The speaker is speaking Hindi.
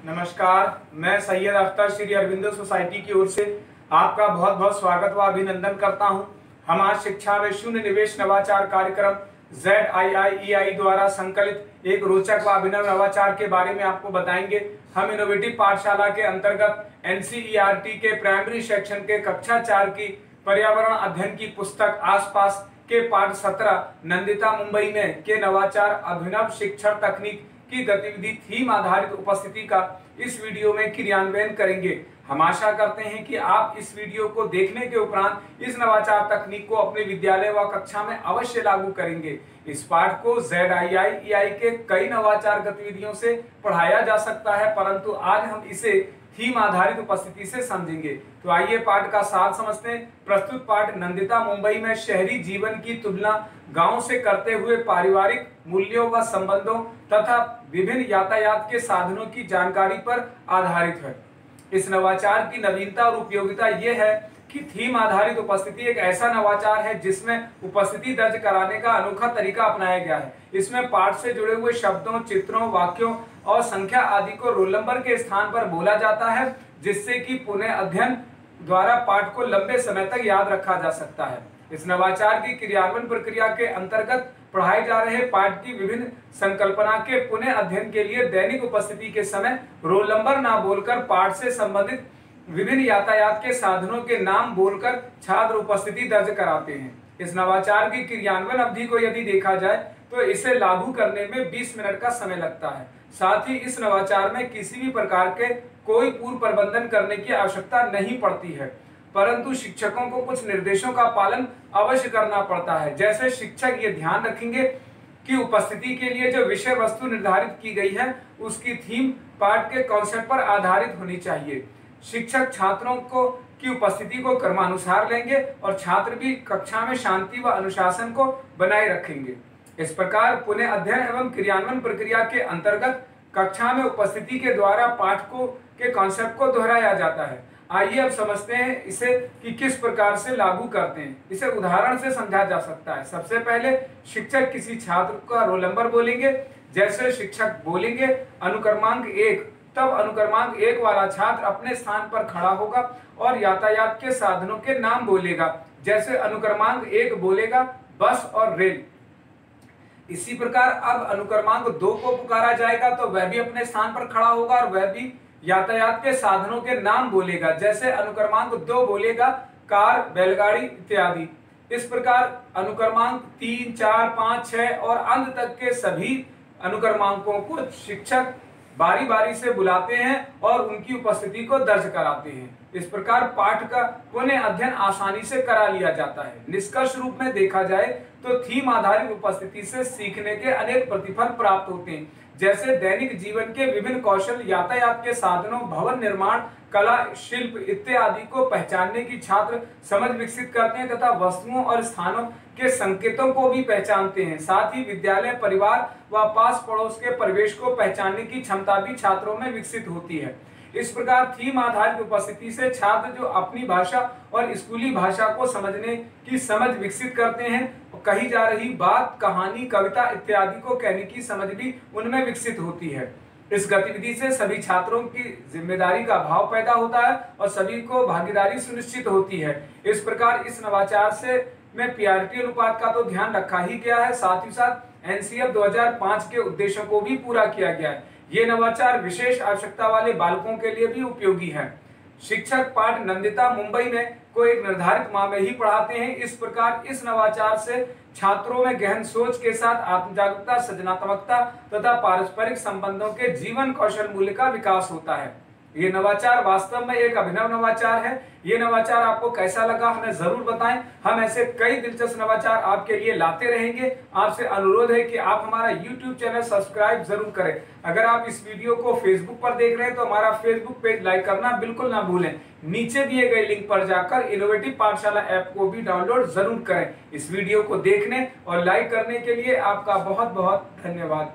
नमस्कार, मैं सैयद अख्तर श्री अरविंदो सोसाइटी की ओर से आपका बहुत बहुत स्वागत व अभिनंदन करता हूं। हम आज शिक्षा में शून्य निवेश नवाचार कार्यक्रम ZIIEI द्वारा संकलित एक रोचक व अभिनव नवाचार के बारे में आपको बताएंगे। हम इनोवेटिव पाठशाला के अंतर्गत NCERT के प्राइमरी सेक्शन के कक्षा 4 की पर्यावरण अध्ययन की पुस्तक आसपास के पाठ 17 नंदिता मुंबई में के नवाचार अभिनव शिक्षण तकनीक की गतिविधि थीम आधारित उपस्थिति का इस वीडियो में क्रियान्वयन करेंगे। हम आशा करते हैं कि आप इस वीडियो को देखने के उपरांत इस नवाचार तकनीक को अपने विद्यालय व कक्षा में अवश्य लागू करेंगे। इस पाठ को ZIIEI के कई नवाचार गतिविधियों से पढ़ाया जा सकता है, परंतु आज हम इसे थीम आधारित उपस्थिति से समझेंगे। तो आइए पाठ का सार समझते हैं। प्रस्तुत पाठ नंदिता मुंबई में शहरी जीवन की तुलना गांव से करते हुए पारिवारिक मूल्यों व संबंधों तथा विभिन्न यातायात के साधनों की जानकारी पर आधारित है। इस नवाचार की नवीनता और उपयोगिता यह है कि थीम आधारित उपस्थिति एक ऐसा नवाचार है जिसमें उपस्थिति दर्ज कराने का अनोखा तरीका अपनाया गया है। इसमें पाठ से जुड़े हुए शब्दों, चित्रों, वाक्यों और संख्या आदि को रोल नंबर के स्थान पर बोला जाता है, जिससे कि पुनः अध्ययन द्वारा पाठ को लंबे समय तक याद रखा जा सकता है। इस नवाचार की क्रियान्वयन प्रक्रिया के अंतर्गत पढ़ाए जा रहे पाठ की विभिन्न संकल्पना के पुनः अध्ययन के लिए दैनिक उपस्थिति के समय रोल नंबर ना बोलकर पाठ से संबंधित विभिन्न यातायात के साधनों के नाम बोलकर छात्र उपस्थिति दर्ज कराते हैं। इस नवाचार की क्रियान्वयन अवधि को यदि देखा जाए तो इसे लागू करने में 20 मिनट का समय लगता है। साथ ही इस नवाचार में किसी भी प्रकार के कोई पूर्व प्रबंधन करने की आवश्यकता नहीं पड़ती है, परंतु शिक्षकों को कुछ निर्देशों का पालन अवश्य करना पड़ता है। जैसे शिक्षक ये ध्यान रखेंगे कि उपस्थिति के लिए जो विषय वस्तु निर्धारित की गई है उसकी थीम पाठ के कॉन्सेप्ट पर आधारित होनी चाहिए। शिक्षक छात्रों को की उपस्थिति को क्रमानुसार लेंगे और छात्र भी कक्षा में शांति व अनुशासन को बनाए रखेंगे। इस प्रकार पुनः अध्ययन एवं क्रियान्वयन प्रक्रिया के अंतर्गत कक्षा में उपस्थिति के द्वारा पाठ को के कॉन्सेप्ट को दोहराया जाता है। आइए अब समझते हैं इसे कि किस प्रकार से लागू करते हैं। इसे उदाहरण से समझा जा सकता है। सबसे पहले शिक्षक किसी छात्र का रोल नंबर बोलेंगे। जैसे शिक्षक बोलेंगे अनुक्रमांक 1, तब अनुक्रमांक 1 वाला छात्र अपने स्थान पर खड़ा होगा और यातायात के साधनों के नाम बोलेगा। जैसे अनुक्रमांक 1 बोलेगा बस और रेल। इसी प्रकार अब अनुक्रमांक 2 को पुकारा जाएगा तो वह भी अपने स्थान पर खड़ा होगा और वह भी यातायात के साधनों के नाम बोलेगा। जैसे अनुक्रमांक 2 बोलेगा कार, बैलगाड़ी इत्यादि। इस प्रकार अनुक्रमांक 3, 4, 5, 6 और अंत तक के सभी अनुक्रमांकों को शिक्षक बारी बारी से बुलाते हैं और उनकी उपस्थिति को दर्ज कराते हैं। इस प्रकार पाठ का पुनः अध्ययन आसानी से करा लिया जाता है। निष्कर्ष रूप में देखा जाए तो थीम आधारित उपस्थिति से सीखने के अनेक प्रतिफल प्राप्त होते हैं, जैसे दैनिक जीवन के विभिन्न कौशल, यातायात के साधनों, भवन निर्माण, कला, शिल्प इत्यादि को पहचानने की छात्र समझ विकसित करते हैं तथा वस्तुओं और स्थानों के संकेतों को भी पहचानते हैं। साथ ही विद्यालय, परिवार व पास पड़ोस के परिवेश को पहचानने की क्षमता भी छात्रों में विकसित होती है। इस प्रकार थीम आधारित उपस्थिति से छात्र जो अपनी भाषा और स्कूली भाषा को समझने की समझ विकसित करते हैं, कही जा रही बात, कहानी, कविता इत्यादि को कहने की समझ भी उनमें विकसित होती है। इस गतिविधि से सभी छात्रों की जिम्मेदारी का भाव पैदा होता है और सभी को भागीदारी सुनिश्चित होती है। इस प्रकार इस नवाचार से में PRT अनुपात का तो ध्यान रखा ही गया है, साथ ही साथ NCF 2005 के उद्देश्यों को भी पूरा किया गया है। ये नवाचार विशेष आवश्यकता वाले बालकों के लिए भी उपयोगी है। शिक्षक पाठ नंदिता मुंबई में को एक निर्धारित माह में ही पढ़ाते हैं। इस प्रकार इस नवाचार से छात्रों में गहन सोच के साथ आत्म जागरूकता, सृजनात्मकता तथा पारस्परिक संबंधों के जीवन कौशल मूल्य का विकास होता है। ये नवाचार वास्तव में एक अभिनव नवाचार है। ये नवाचार आपको कैसा लगा हमें जरूर बताएं। हम ऐसे कई दिलचस्प नवाचार आपके लिए लाते रहेंगे। आपसे अनुरोध है कि आप हमारा YouTube चैनल सब्सक्राइब जरूर करें। अगर आप इस वीडियो को Facebook पर देख रहे हैं तो हमारा Facebook पेज लाइक करना बिल्कुल ना भूलें। नीचे दिए गए लिंक पर जाकर इनोवेटिव पाठशाला ऐप को भी डाउनलोड जरूर करें। इस वीडियो को देखने और लाइक करने के लिए आपका बहुत बहुत धन्यवाद।